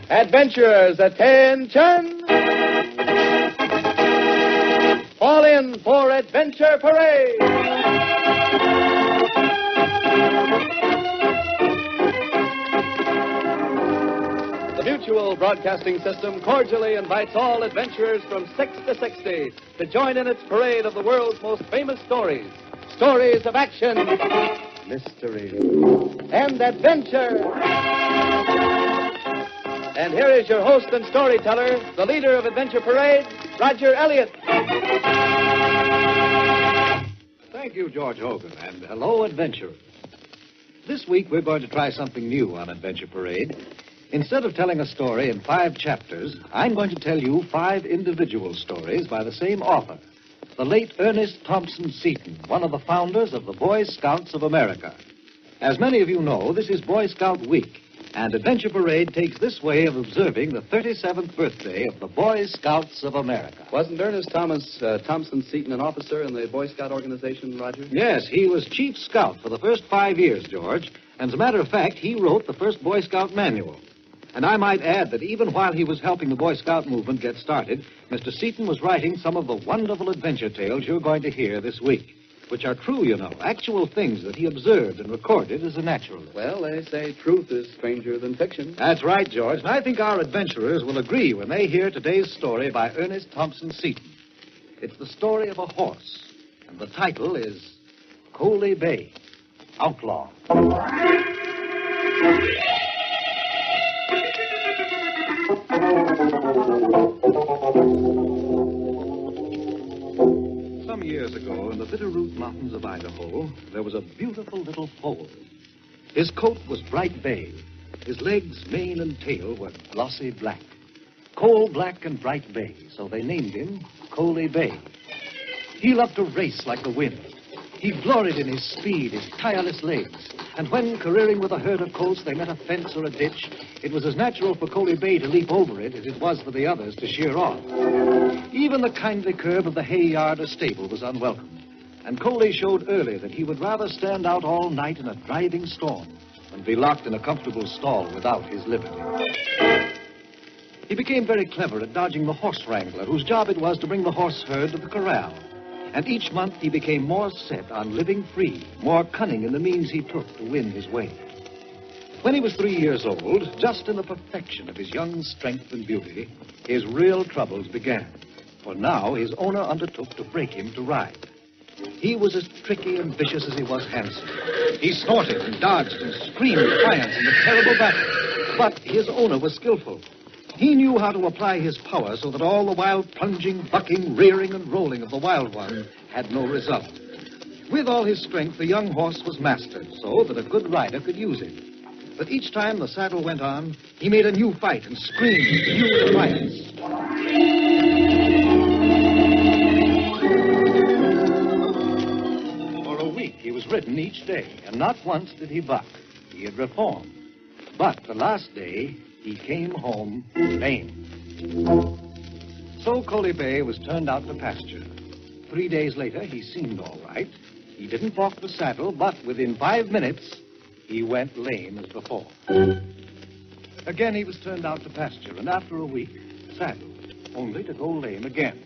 Adventurers, attention! Fall in for Adventure Parade! The Mutual Broadcasting System cordially invites all adventurers from 6 to 60 to join in its parade of the world's most famous stories. Stories of action, mystery, and adventure. And here is your host and storyteller, the leader of Adventure Parade, Roger Elliott. Thank you, George Hogan, and hello, adventurers. This week we're going to try something new on Adventure Parade. Instead of telling a story in 5 chapters, I'm going to tell you 5 individual stories by the same author, the late Ernest Thompson Seton, one of the founders of the Boy Scouts of America. As many of you know, this is Boy Scout Week, and Adventure Parade takes this way of observing the 37th birthday of the Boy Scouts of America. Wasn't Ernest Thompson Seton an officer in the Boy Scout organization, Roger? Yes, he was chief scout for the first 5 years, George. And as a matter of fact, he wrote the first Boy Scout manual. And I might add that even while he was helping the Boy Scout movement get started, Mr. Seton was writing some of the wonderful adventure tales you're going to hear this week, which are true, you know, actual things that he observed and recorded as a naturalist. Well, they say truth is stranger than fiction. That's right, George. And I think our adventurers will agree when they hear today's story by Ernest Thompson Seton. It's the story of a horse, and the title is Coley Bay, Outlaw. Some years ago, in the Bitterroot Mountains of Idaho, there was a beautiful little foal. His coat was bright bay. His legs, mane, and tail were glossy black. Coal black and bright bay, so they named him Coley Bay. He loved to race like the wind. He gloried in his speed, his tireless legs. And when, careering with a herd of colts, they met a fence or a ditch, it was as natural for Coley Bay to leap over it as it was for the others to sheer off. Even the kindly curb of the hay yard or stable was unwelcome. And Coley showed early that he would rather stand out all night in a driving storm than be locked in a comfortable stall without his liberty. He became very clever at dodging the horse wrangler, whose job it was to bring the horse herd to the corral. And each month he became more set on living free, more cunning in the means he took to win his way. When he was 3 years old, just in the perfection of his young strength and beauty, his real troubles began. For now his owner undertook to break him to ride. He was as tricky and vicious as he was handsome. He snorted and dodged and screamed defiance in the terrible battle. But his owner was skillful. He knew how to apply his power so that all the wild plunging, bucking, rearing, and rolling of the wild one had no result. With all his strength, the young horse was mastered so that a good rider could use him. But each time the saddle went on, he made a new fight and screamed new defiance. For a week, he was ridden each day, and not once did he buck. He had reformed. But the last day, he came home lame. So Coley Bay was turned out to pasture. 3 days later, he seemed all right. He didn't balk the saddle, but within 5 minutes, he went lame as before. Again, he was turned out to pasture, and after a week, saddled, only to go lame again.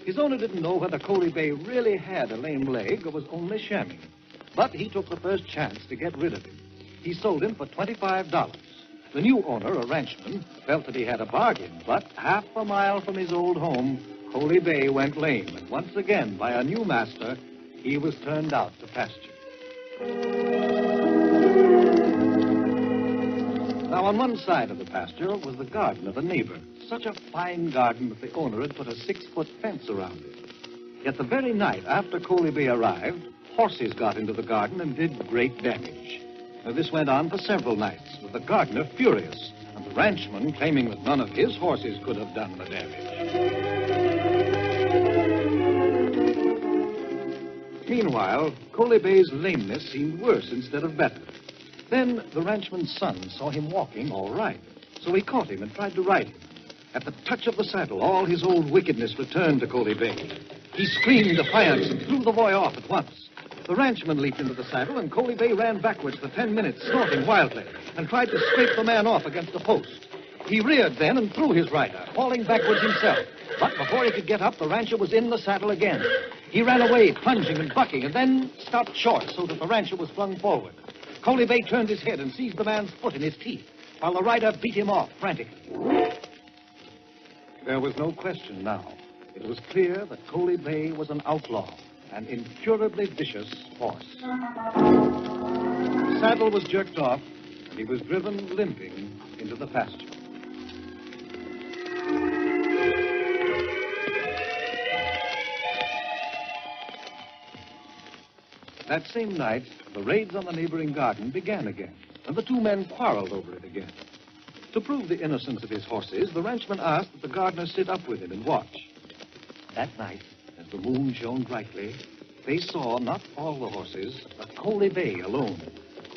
His owner didn't know whether Coley Bay really had a lame leg or was only shamming. But he took the first chance to get rid of him. He sold him for $25. The new owner, a ranchman, felt that he had a bargain, but half a mile from his old home, Coley Bay went lame, and once again, by a new master, he was turned out to pasture. Now, on one side of the pasture was the garden of a neighbor, such a fine garden that the owner had put a 6-foot fence around it. Yet the very night after Coley Bay arrived, horses got into the garden and did great damage. Now, this went on for several nights, with the gardener furious, and the ranchman claiming that none of his horses could have done the damage. Meanwhile, Coley Bay's lameness seemed worse instead of better. Then the ranchman's son saw him walking all right, so he caught him and tried to ride him. At the touch of the saddle, all his old wickedness returned to Coley Bay. He screamed defiance and threw the boy off at once. The ranchman leaped into the saddle, and Coley Bay ran backwards for 10 minutes, snorting wildly, and tried to scrape the man off against a post. He reared then and threw his rider, falling backwards himself. But before he could get up, the rancher was in the saddle again. He ran away, plunging and bucking, and then stopped short so that the rancher was flung forward. Coley Bay turned his head and seized the man's foot in his teeth, while the rider beat him off frantically. There was no question now. It was clear that Coley Bay was an outlaw, an incurably vicious horse. The saddle was jerked off, and he was driven limping into the pasture. That same night, the raids on the neighboring garden began again, and the two men quarreled over it again. To prove the innocence of his horses, the ranchman asked that the gardener sit up with him and watch. That night, as the moon shone brightly, they saw not all the horses, but Coley Bay alone,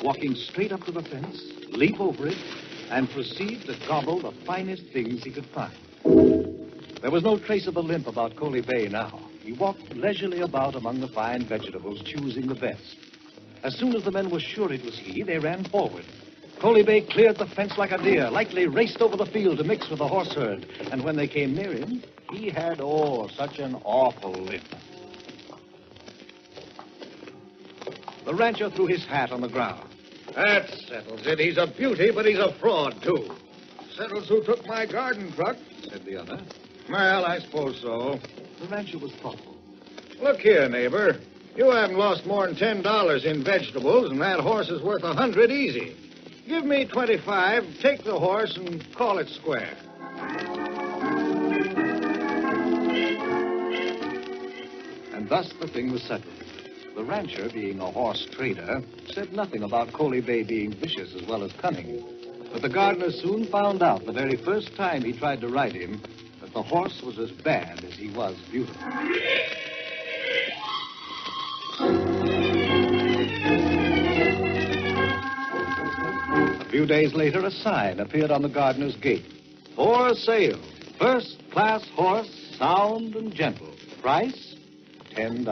walking straight up to the fence, leap over it, and proceed to gobble the finest things he could find. There was no trace of a limp about Coley Bay now. He walked leisurely about among the fine vegetables, choosing the best. As soon as the men were sure it was he, they ran forward. Coley Bay cleared the fence like a deer, lightly raced over the field to mix with the horse herd. And when they came near him, he had, such an awful limp. The rancher threw his hat on the ground. That settles it. He's a beauty, but he's a fraud, too. Settles who took my garden truck, said the other. Well, I suppose so. The rancher was thoughtful. Look here, neighbor. You haven't lost more than $10 in vegetables, and that horse is worth $100 easy. Give me 25, take the horse, and call it square. And thus the thing was settled. The rancher, being a horse trader, said nothing about Coley Bay being vicious as well as cunning. But the gardener soon found out the very first time he tried to ride him that the horse was as bad as he was beautiful. A few days later, a sign appeared on the gardener's gate. For sale. First-class horse, sound and gentle. Price, $10.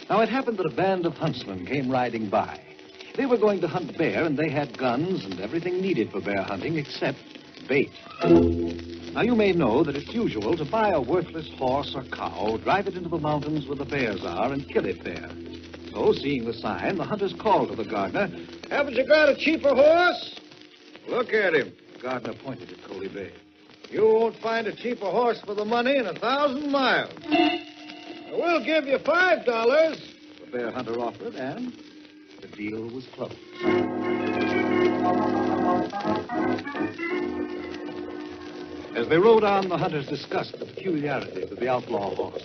Now, it happened that a band of huntsmen came riding by. They were going to hunt bear, and they had guns and everything needed for bear hunting except bait. Now, you may know that it's usual to buy a worthless horse or cow, drive it into the mountains where the bears are, and kill it there. So, seeing the sign, the hunters called to the gardener. Haven't you got a cheaper horse? Look at him. The gardener pointed at Coley Bay. You won't find a cheaper horse for the money in 1,000 miles. We'll give you $5. The bear hunter offered, and the deal was closed. As they rode on, the hunters discussed the peculiarities of the outlaw horse.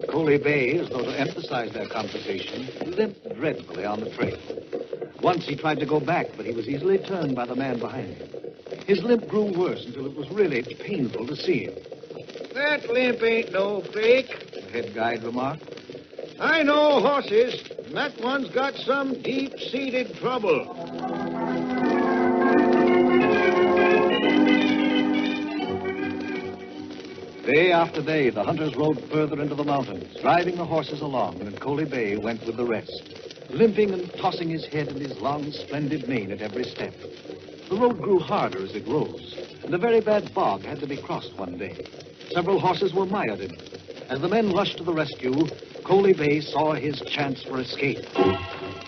Coley Bay, as though to emphasize their conversation, limped dreadfully on the trail. Once he tried to go back, but he was easily turned by the man behind him. His limp grew worse until it was really painful to see him. That limp ain't no fake, the head guide remarked. I know horses, and that one's got some deep-seated trouble. Day after day, the hunters rode further into the mountains, driving the horses along, and Coley Bay went with the rest, limping and tossing his head and his long, splendid mane at every step. The road grew harder as it rose, and a very bad bog had to be crossed one day. Several horses were mired in it. As the men rushed to the rescue, Coley Bay saw his chance for escape.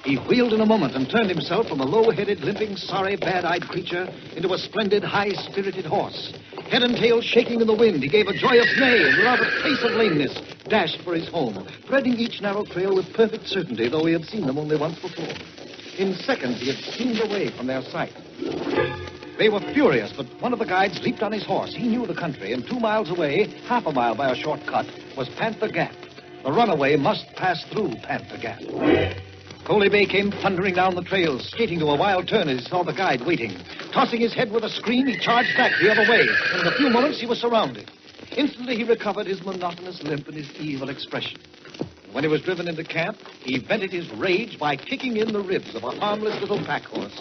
He wheeled in a moment and turned himself from a low-headed, limping, sorry, bad-eyed creature into a splendid, high-spirited horse. Head and tail shaking in the wind, he gave a joyous neigh and without a trace of lameness dashed for his home, threading each narrow trail with perfect certainty, though he had seen them only once before. In seconds, he had steamed away from their sight. They were furious, but one of the guides leaped on his horse. He knew the country, and 2 miles away, half a mile by a short cut, was Panther Gap. The runaway must pass through Panther Gap. Coley Bay came thundering down the trail, skating to a wild turn as he saw the guide waiting. Tossing his head with a scream, he charged back the other way, and in a few moments he was surrounded. Instantly he recovered his monotonous limp and his evil expression. When he was driven into camp, he vented his rage by kicking in the ribs of a harmless little pack horse.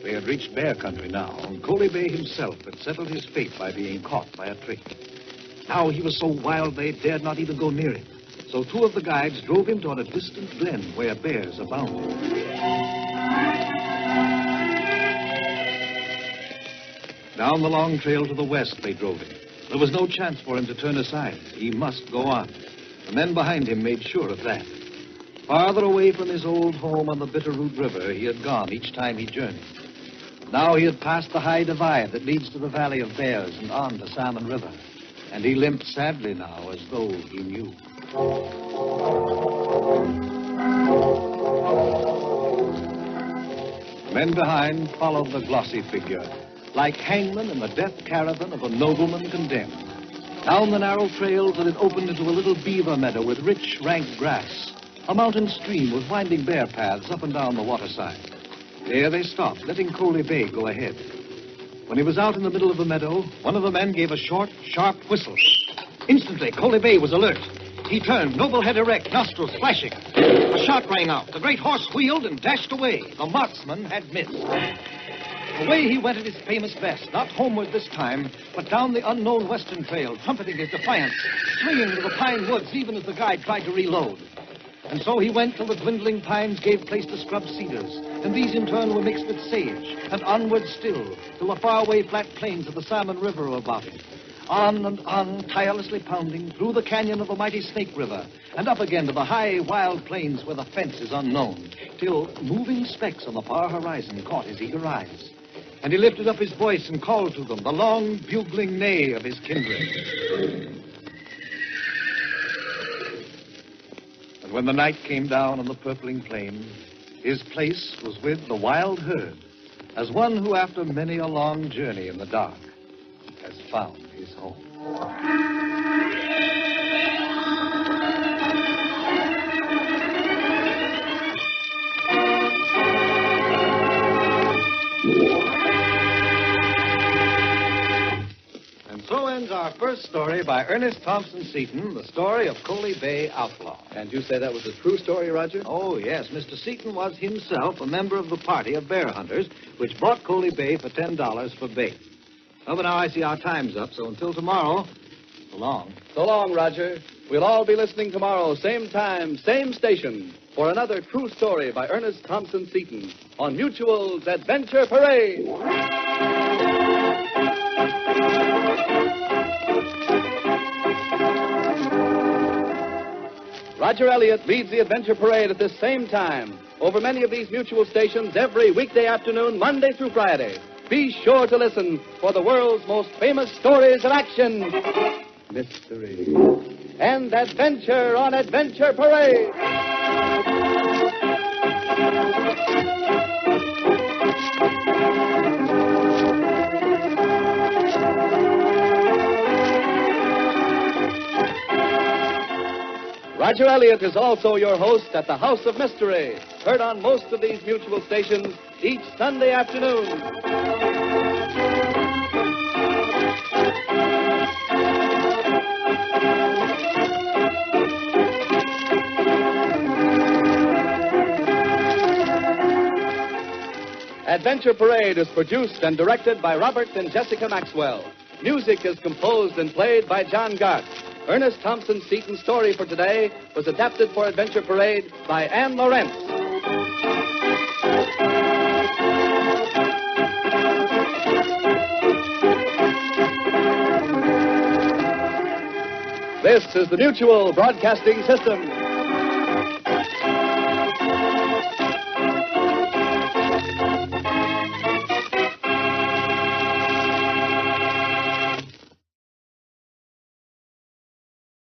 They had reached bear country now, and Coley Bay himself had settled his fate by being caught by a trick. Now he was so wild they dared not even go near him. So two of the guides drove him toward a distant glen where bears abounded. Down the long trail to the west they drove him. There was no chance for him to turn aside. He must go on. The men behind him made sure of that. Farther away from his old home on the Bitterroot River he had gone each time he journeyed. Now he had passed the high divide that leads to the Valley of Bears and on to Salmon River. And he limped sadly now as though he knew. The men behind followed the glossy figure, like hangmen in the death caravan of a nobleman condemned. Down the narrow trail till it opened into a little beaver meadow with rich, rank grass. A mountain stream with winding bear paths up and down the waterside. There they stopped, letting Coley Bay go ahead. When he was out in the middle of the meadow, one of the men gave a short, sharp whistle. Instantly, Coley Bay was alert. He turned, noble head erect, nostrils flashing. A shot rang out. The great horse wheeled and dashed away. The marksman had missed. Away he went at his famous best, not homeward this time, but down the unknown western trail, trumpeting his defiance, swinging to the pine woods even as the guide tried to reload. And so he went till the dwindling pines gave place to scrub cedars, and these in turn were mixed with sage, and onward still, till the faraway flat plains of the Salmon River were about him. On and on, tirelessly pounding, through the canyon of the mighty Snake River, and up again to the high, wild plains where the fence is unknown, till moving specks on the far horizon caught his eager eyes. And he lifted up his voice and called to them, the long bugling neigh of his kindred. And when the night came down on the purpling plain, his place was with the wild herd, as one who, after many a long journey in the dark, has found his home. And so ends our first story by Ernest Thompson Seton, the story of Coley Bay Outlaw. And you say that was a true story, Roger? Oh, yes. Mr. Seton was himself a member of the party of bear hunters, which bought Coley Bay for $10 for bait. Oh, but now I see our time's up, so until tomorrow, so long. So long, Roger. We'll all be listening tomorrow, same time, same station, for another true story by Ernest Thompson Seton on Mutual's Adventure Parade. Roger Elliott leads the Adventure Parade at this same time over many of these Mutual stations every weekday afternoon, Monday through Friday. Be sure to listen for the world's most famous stories of action, mystery, and adventure on Adventure Parade. Roger Elliott is also your host at the House of Mystery, heard on most of these Mutual stations each Sunday afternoon. Adventure Parade is produced and directed by Robert and Jessica Maxwell. Music is composed and played by John Gart. Ernest Thompson Seton's story for today was adapted for Adventure Parade by Anne Lawrence. This is the Mutual Broadcasting System.